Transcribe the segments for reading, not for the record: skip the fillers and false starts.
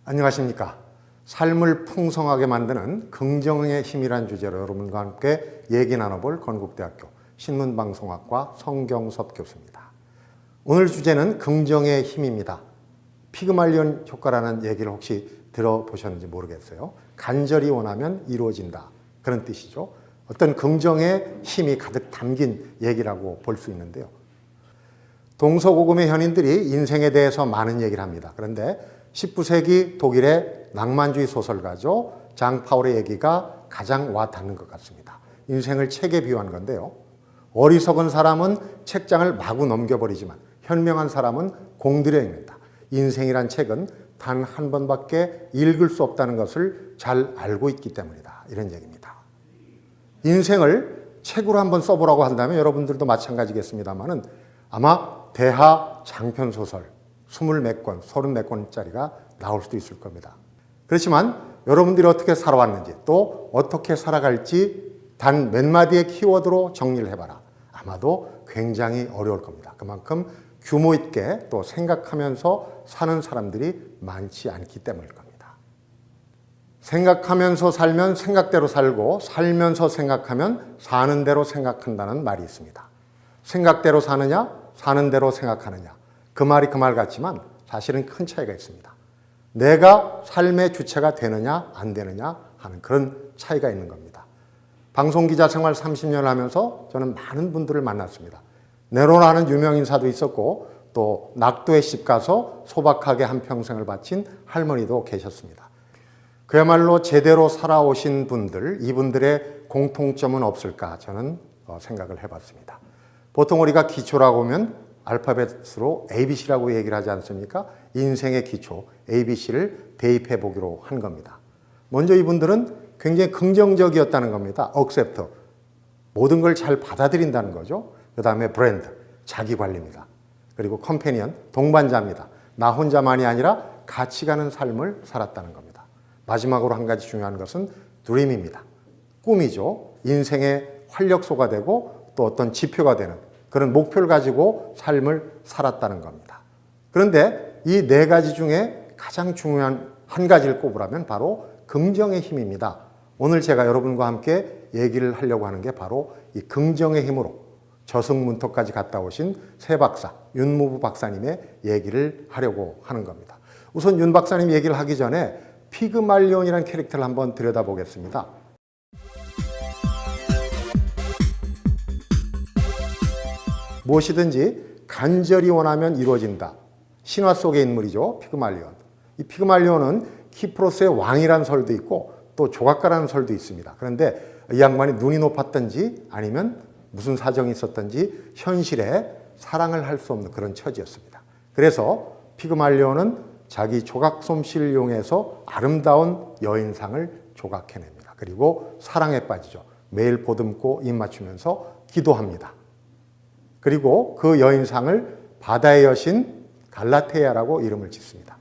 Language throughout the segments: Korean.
안녕하십니까. 삶을 풍성하게 만드는 긍정의 힘이란 주제로 여러분과 함께 얘기 나눠볼 건국대학교 신문방송학과 성경섭 교수입니다. 오늘 주제는 긍정의 힘입니다. 피그말리온 효과라는 얘기를 혹시 들어보셨는지 모르겠어요. 간절히 원하면 이루어진다, 그런 뜻이죠. 어떤 긍정의 힘이 가득 담긴 얘기라고 볼 수 있는데요. 동서고금의 현인들이 인생에 대해서 많은 얘기를 합니다. 그런데 19세기 독일의 낭만주의 소설가죠. 장 파울의 얘기가 가장 와 닿는 것 같습니다. 인생을 책에 비유한 건데요. 어리석은 사람은 책장을 마구 넘겨버리지만 현명한 사람은 공들여 읽는다. 인생이란 책은 단 한 번밖에 읽을 수 없다는 것을 잘 알고 있기 때문이다. 이런 얘기입니다. 인생을 책으로 한번 써보라고 한다면 여러분들도 마찬가지겠습니다만은 아마 대하 장편소설 20몇 권, 30몇 권짜리가 나올 수도 있을 겁니다. 그렇지만 여러분들이 어떻게 살아왔는지 또 어떻게 살아갈지 단 몇 마디의 키워드로 정리를 해봐라. 아마도 굉장히 어려울 겁니다. 그만큼 규모 있게 또 생각하면서 사는 사람들이 많지 않기 때문일 겁니다. 생각하면서 살면 생각대로 살고 살면서 생각하면 사는 대로 생각한다는 말이 있습니다. 생각대로 사느냐, 사는 대로 생각하느냐. 그 말이 그 말 같지만 사실은 큰 차이가 있습니다. 내가 삶의 주체가 되느냐 안 되느냐 하는 그런 차이가 있는 겁니다. 방송기자 생활 30년을 하면서 저는 많은 분들을 만났습니다. 네로라는 유명 인사도 있었고 또 낙도의 집 가서 소박하게 한평생을 바친 할머니도 계셨습니다. 그야말로 제대로 살아오신 분들, 이분들의 공통점은 없을까 저는 생각을 해봤습니다. 보통 우리가 기초라고 하면 알파벳으로 ABC라고 얘기를 하지 않습니까? 인생의 기초, ABC를 대입해 보기로 한 겁니다. 먼저 이분들은 굉장히 긍정적이었다는 겁니다. accept, 모든 걸 잘 받아들인다는 거죠. 그 다음에 브랜드, 자기관리입니다. 그리고 컴패니언, 동반자입니다. 나 혼자만이 아니라 같이 가는 삶을 살았다는 겁니다. 마지막으로 한 가지 중요한 것은 드림입니다. 꿈이죠. 인생의 활력소가 되고 또 어떤 지표가 되는 그런 목표를 가지고 삶을 살았다는 겁니다. 그런데 이 네 가지 중에 가장 중요한 한 가지를 꼽으라면 바로 긍정의 힘입니다. 오늘 제가 여러분과 함께 얘기를 하려고 하는 게 바로 이 긍정의 힘으로 저승문턱까지 갔다 오신 새 박사, 윤무부 박사님의 얘기를 하려고 하는 겁니다. 우선 윤 박사님 얘기를 하기 전에 피그말리온이라는 캐릭터를 한번 들여다보겠습니다. 무엇이든지 간절히 원하면 이루어진다. 신화 속의 인물이죠. 피그말리온. 이 피그말리온은 키프로스의 왕이라는 설도 있고 또 조각가라는 설도 있습니다. 그런데 이 양반이 눈이 높았던지 아니면 무슨 사정이 있었던지 현실에 사랑을 할 수 없는 그런 처지였습니다. 그래서 피그말리온은 자기 조각 솜씨를 이용해서 아름다운 여인상을 조각해냅니다. 그리고 사랑에 빠지죠. 매일 보듬고 입 맞추면서 기도합니다. 그리고 그 여인상을 바다의 여신 갈라테아라고 이름을 짓습니다.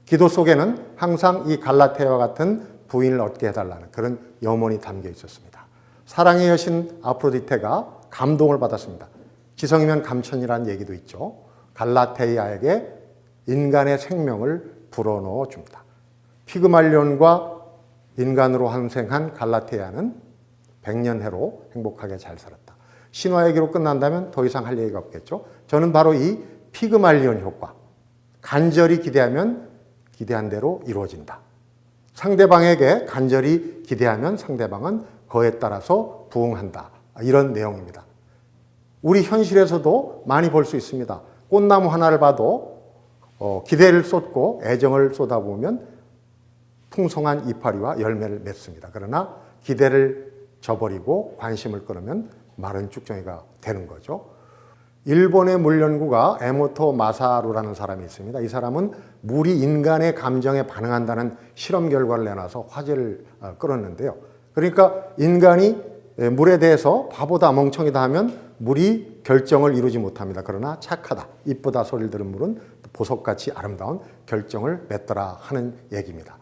기도 속에는 항상 이 갈라테아와 같은 부인을 얻게 해달라는 그런 염원이 담겨 있었습니다. 사랑의 여신 아프로디테가 감동을 받았습니다. 지성이면 감천이라는 얘기도 있죠. 갈라테아에게 인간의 생명을 불어넣어 줍니다. 피그말리온과 인간으로 환생한 갈라테아는 100년해로 행복하게 잘 살았다. 신화 얘기로 끝난다면 더 이상 할 얘기가 없겠죠. 저는 바로 이 피그말리온 효과, 간절히 기대하면 기대한 대로 이루어진다. 상대방에게 간절히 기대하면 상대방은 그에 따라서 부응한다. 이런 내용입니다. 우리 현실에서도 많이 볼 수 있습니다. 꽃나무 하나를 봐도 기대를 쏟고 애정을 쏟아부으면 풍성한 이파리와 열매를 맺습니다. 그러나 기대를 저버리고 관심을 끊으면 마른 쭉정이가 되는 거죠. 일본의 물연구가 에모토 마사루라는 사람이 있습니다. 이 사람은 물이 인간의 감정에 반응한다는 실험 결과를 내놔서 화제를 끌었는데요. 그러니까 인간이 물에 대해서 바보다 멍청이다 하면 물이 결정을 이루지 못합니다. 그러나 착하다, 이쁘다 소리를 들은 물은 보석같이 아름다운 결정을 맺더라 하는 얘기입니다.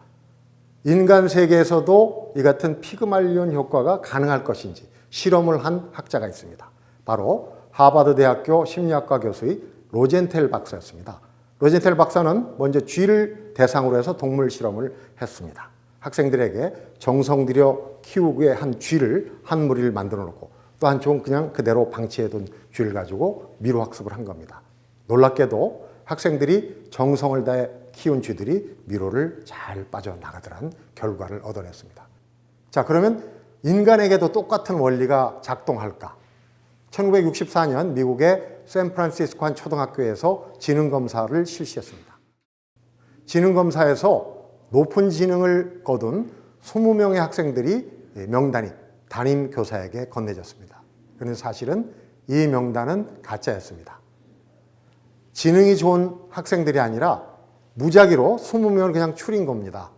인간 세계에서도 이 같은 피그말리온 효과가 가능할 것인지 실험을 한 학자가 있습니다. 바로 하버드 대학교 심리학과 교수의 로젠텔 박사였습니다. 로젠텔 박사는 먼저 쥐를 대상으로 해서 동물 실험을 했습니다. 학생들에게 정성 들여 키우기에 한 쥐를 한 무리를 만들어 놓고 또 한쪽은 그냥 그대로 방치해둔 쥐를 가지고 미로 학습을 한 겁니다. 놀랍게도 학생들이 정성을 다해 키운 쥐들이 미로를 잘 빠져나가더란 결과를 얻어냈습니다. 자, 그러면 인간에게도 똑같은 원리가 작동할까? 1964년 미국의 샌프란시스코 한 초등학교에서 지능검사를 실시했습니다. 지능검사에서 높은 지능을 거둔 20명의 학생들이 명단이 담임 교사에게 건네졌습니다. 그런데 사실은 이 명단은 가짜였습니다. 지능이 좋은 학생들이 아니라 무작위로 20명을 그냥 추린 겁니다.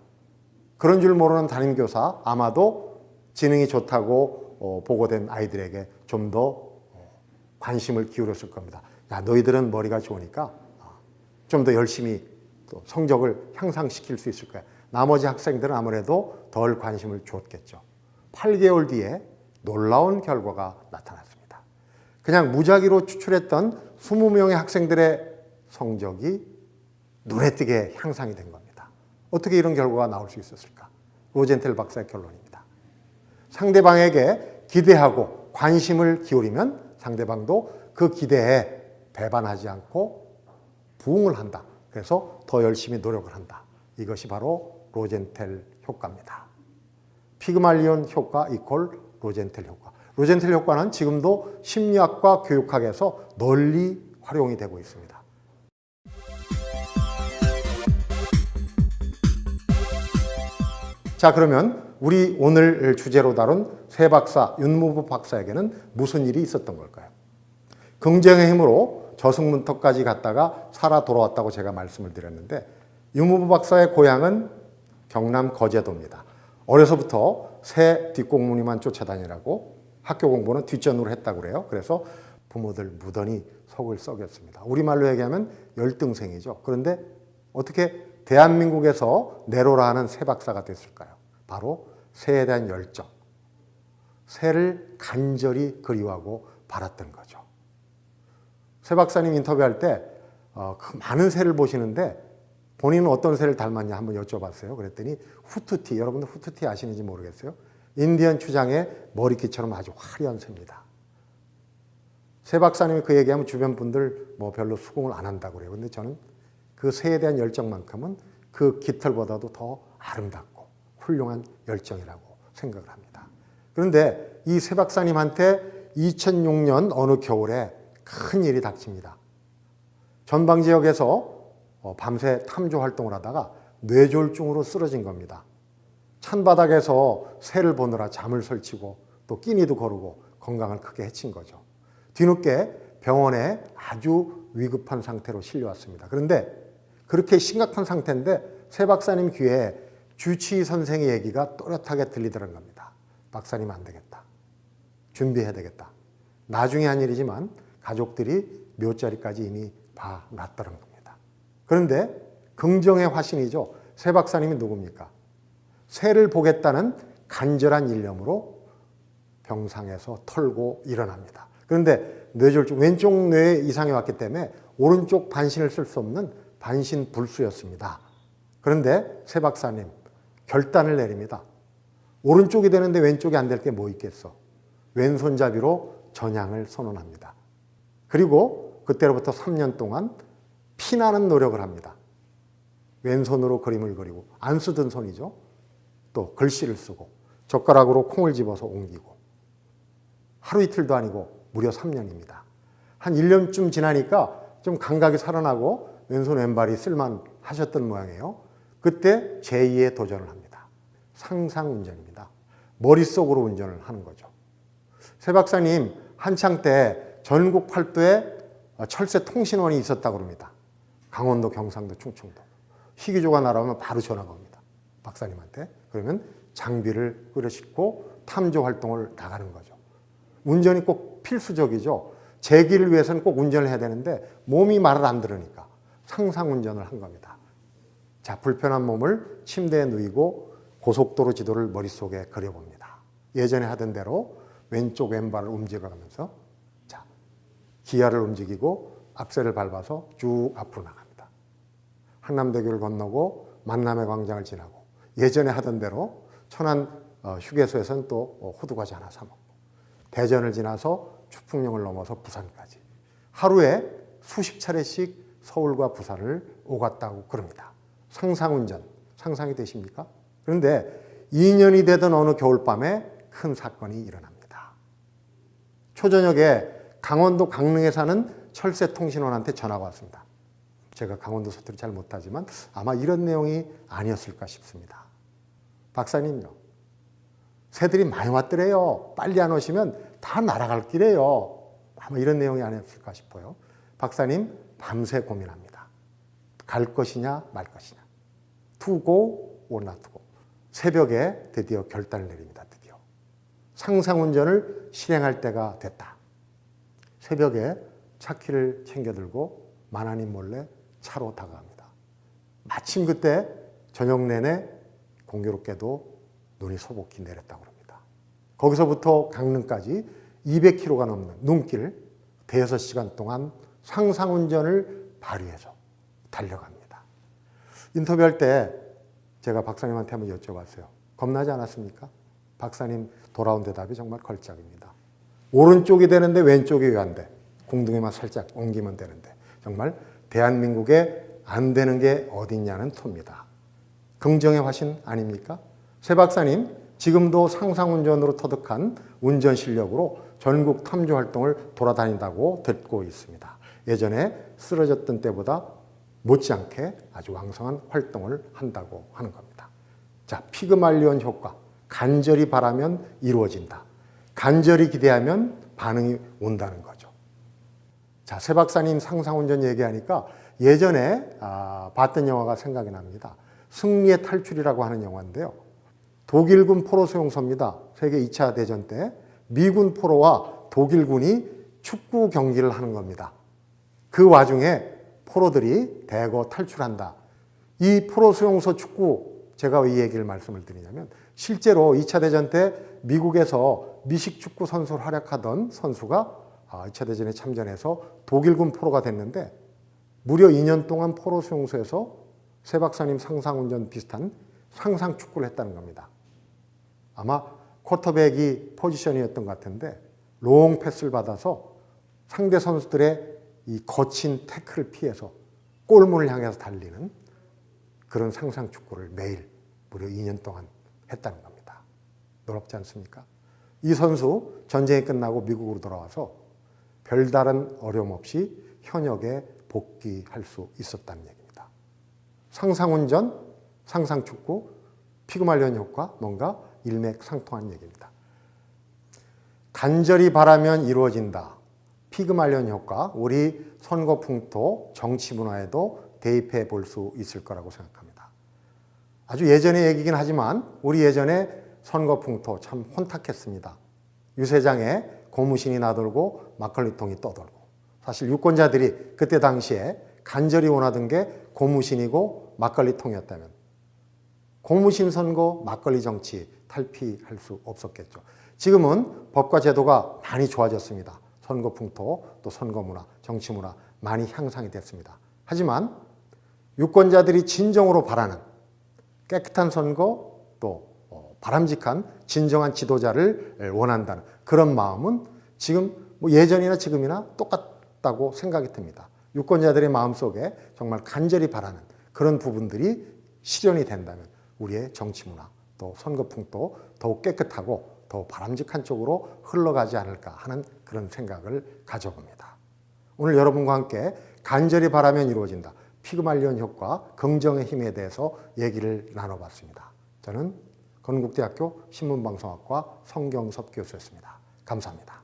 그런 줄 모르는 담임교사, 아마도 지능이 좋다고 보고된 아이들에게 좀 더 관심을 기울였을 겁니다. 야, 너희들은 머리가 좋으니까 좀 더 열심히 또 성적을 향상시킬 수 있을 거야. 나머지 학생들은 아무래도 덜 관심을 줬겠죠. 8개월 뒤에 놀라운 결과가 나타났습니다. 그냥 무작위로 추출했던 20명의 학생들의 성적이 눈에 띄게 향상이 된 겁니다. 어떻게 이런 결과가 나올 수 있었을까? 로젠텔 박사의 결론입니다. 상대방에게 기대하고 관심을 기울이면 상대방도 그 기대에 배반하지 않고 부응을 한다. 그래서 더 열심히 노력을 한다. 이것이 바로 로젠텔 효과입니다. 피그말리온 효과 이퀄 로젠텔 효과. 로젠텔 효과는 지금도 심리학과 교육학에서 널리 활용이 되고 있습니다. 자, 그러면 우리 오늘 주제로 다룬 세 박사, 윤무부 박사에게는 무슨 일이 있었던 걸까요? 긍정의 힘으로 저승문턱까지 갔다가 살아 돌아왔다고 제가 말씀을 드렸는데, 윤무부 박사의 고향은 경남 거제도입니다. 어려서부터 새 뒷공무니만 쫓아다니라고 학교 공부는 뒷전으로 했다고 그래요. 그래서 부모들 무던히 속을 썩였습니다. 우리말로 얘기하면 열등생이죠. 그런데 어떻게 대한민국에서 내로라 하는 새 박사가 됐을까요? 바로 새에 대한 열정, 새를 간절히 그리워하고 바랐던 거죠. 새 박사님 인터뷰할 때 그 많은 새를 보시는데 본인은 어떤 새를 닮았냐 한번 여쭤봤어요. 그랬더니 후투티, 여러분들 후투티 아시는지 모르겠어요. 인디언 추장의 머리끼처럼 아주 화려한 새입니다. 새 박사님이 그 얘기하면 주변 분들 뭐 별로 수긍을 안 한다고 그래요. 근데 저는 그 새에 대한 열정만큼은 그 깃털보다도 더 아름답고 훌륭한 열정이라고 생각을 합니다. 그런데 이 새 박사님한테 2006년 어느 겨울에 큰 일이 닥칩니다. 전방 지역에서 밤새 탐조 활동을 하다가 뇌졸중으로 쓰러진 겁니다. 찬바닥에서 새를 보느라 잠을 설치고 또 끼니도 거르고 건강을 크게 해친 거죠. 뒤늦게 병원에 아주 위급한 상태로 실려왔습니다. 그런데 그렇게 심각한 상태인데 새 박사님 귀에 주치의 선생의 얘기가 또렷하게 들리더란 겁니다. 박사님 안 되겠다. 준비해야 되겠다. 나중에 한 일이지만 가족들이 묘자리까지 이미 봐놨더란 겁니다. 그런데 긍정의 화신이죠. 새 박사님이 누굽니까? 새를 보겠다는 간절한 일념으로 병상에서 털고 일어납니다. 그런데 뇌졸중, 왼쪽 뇌에 이상이 왔기 때문에 오른쪽 반신을 쓸 수 없는 반신불수였습니다. 그런데 새 박사님 결단을 내립니다. 오른쪽이 되는데 왼쪽이 안 될 게 뭐 있겠어? 왼손잡이로 전향을 선언합니다. 그리고 그때로부터 3년 동안 피나는 노력을 합니다. 왼손으로 그림을 그리고 안 쓰던 손이죠. 또 글씨를 쓰고 젓가락으로 콩을 집어서 옮기고 하루 이틀도 아니고 무려 3년입니다. 한 1년쯤 지나니까 좀 감각이 살아나고 왼손 왼발이 쓸만하셨던 모양이에요. 그때 제2의 도전을 합니다. 상상운전입니다. 머릿속으로 운전을 하는 거죠. 새 박사님 한창 때 전국 팔도에 철새 통신원이 있었다고 합니다. 강원도, 경상도, 충청도. 희귀조가 날아오면 바로 전화가 옵니다. 박사님한테. 그러면 장비를 끌어싣고 탐조 활동을 나가는 거죠. 운전이 꼭 필수적이죠. 재기를 위해서는 꼭 운전을 해야 되는데 몸이 말을 안 들으니까 상상운전을 한 겁니다. 자, 불편한 몸을 침대에 누이고 고속도로 지도를 머릿속에 그려봅니다. 예전에 하던 대로 왼쪽 왼발을 움직여가면서 자, 기아를 움직이고 앞셀을 밟아서 쭉 앞으로 나갑니다. 한남대교를 건너고 만남의 광장을 지나고 예전에 하던 대로 천안 휴게소에서는 또 호두과자 하나 사 먹고 대전을 지나서 추풍령을 넘어서 부산까지 하루에 수십 차례씩 서울과 부산을 오갔다고 그럽니다. 상상운전 상상이 되십니까? 그런데 2년이 되던 어느 겨울밤에 큰 사건이 일어납니다. 초저녁에 강원도 강릉에 사는 철새통신원한테 전화가 왔습니다. 제가 강원도 사투리 잘 못하지만 아마 이런 내용이 아니었을까 싶습니다. 박사님요, 새들이 많이 왔더래요. 빨리 안 오시면 다 날아갈 길이에요. 아마 이런 내용이 아니었을까 싶어요. 박사님 밤새 고민합니다. 갈 것이냐 말 것이냐. 투고 or not to go. 새벽에 드디어 결단을 내립니다. 드디어 상상운전을 실행할 때가 됐다. 새벽에 차키를 챙겨들고 만화님 몰래 차로 다가갑니다. 마침 그때 저녁 내내 공교롭게도 눈이 소복히 내렸다고 합니다. 거기서부터 강릉까지 200km가 넘는 눈길 대여섯 시간 동안 상상운전을 발휘해서 달려갑니다. 인터뷰할 때 제가 박사님한테 한번 여쭤봤어요. 겁나지 않았습니까? 박사님 돌아온 대답이 정말 걸작입니다. 오른쪽이 되는데 왼쪽이 왜 안 돼? 공둥이만 살짝 옮기면 되는데 정말 대한민국에 안 되는 게 어딨냐는 토입니다. 긍정의 화신 아닙니까? 새 박사님 지금도 상상운전으로 터득한 운전 실력으로 전국 탐조 활동을 돌아다닌다고 듣고 있습니다. 예전에 쓰러졌던 때보다 못지않게 아주 왕성한 활동을 한다고 하는 겁니다. 자, 피그말리온 효과. 간절히 바라면 이루어진다. 간절히 기대하면 반응이 온다는 거죠. 자, 새 박사님 상상운전 얘기하니까 예전에 봤던 영화가 생각이 납니다. 승리의 탈출이라고 하는 영화인데요. 독일군 포로 수용소입니다. 세계 2차 대전 때 미군 포로와 독일군이 축구 경기를 하는 겁니다. 그 와중에 포로들이 대거 탈출한다. 이 포로 수용소 축구, 제가 왜 이 얘기를 말씀을 드리냐면 실제로 2차 대전 때 미국에서 미식 축구 선수로 활약하던 선수가 2차 대전에 참전해서 독일군 포로가 됐는데 무려 2년 동안 포로 수용소에서 새 박사님 상상운전 비슷한 상상 축구를 했다는 겁니다. 아마 쿼터백이 포지션이었던 것 같은데 롱 패스를 받아서 상대 선수들의 이 거친 태클을 피해서 골문을 향해서 달리는 그런 상상 축구를 매일 무려 2년 동안 했다는 겁니다. 놀랍지 않습니까? 이 선수 전쟁이 끝나고 미국으로 돌아와서 별다른 어려움 없이 현역에 복귀할 수 있었다는 얘기입니다. 상상운전, 상상축구, 피그말리온 효과, 뭔가 일맥상통한 얘기입니다. 간절히 바라면 이루어진다. 피그말리온 효과, 우리 선거 풍토, 정치 문화에도 대입해 볼 수 있을 거라고 생각합니다. 아주 예전의 얘기긴 하지만 우리 예전에 선거 풍토 참 혼탁했습니다. 유세장에 고무신이 나돌고 막걸리통이 떠돌고 사실 유권자들이 그때 당시에 간절히 원하던 게 고무신이고 막걸리통이었다면 고무신 선거, 막걸리 정치 탈피할 수 없었겠죠. 지금은 법과 제도가 많이 좋아졌습니다. 선거 풍토, 또 선거 문화, 정치 문화 많이 향상이 됐습니다. 하지만 유권자들이 진정으로 바라는 깨끗한 선거, 또 바람직한 진정한 지도자를 원한다는 그런 마음은 지금 예전이나 지금이나 똑같다고 생각이 듭니다. 유권자들의 마음속에 정말 간절히 바라는 그런 부분들이 실현이 된다면 우리의 정치 문화, 또 선거 풍토 더욱 깨끗하고 더 바람직한 쪽으로 흘러가지 않을까 하는 그런 생각을 가져봅니다. 오늘 여러분과 함께 간절히 바라면 이루어진다. 피그말리온 효과, 긍정의 힘에 대해서 얘기를 나눠봤습니다. 저는 건국대학교 신문방송학과 성경섭 교수였습니다. 감사합니다.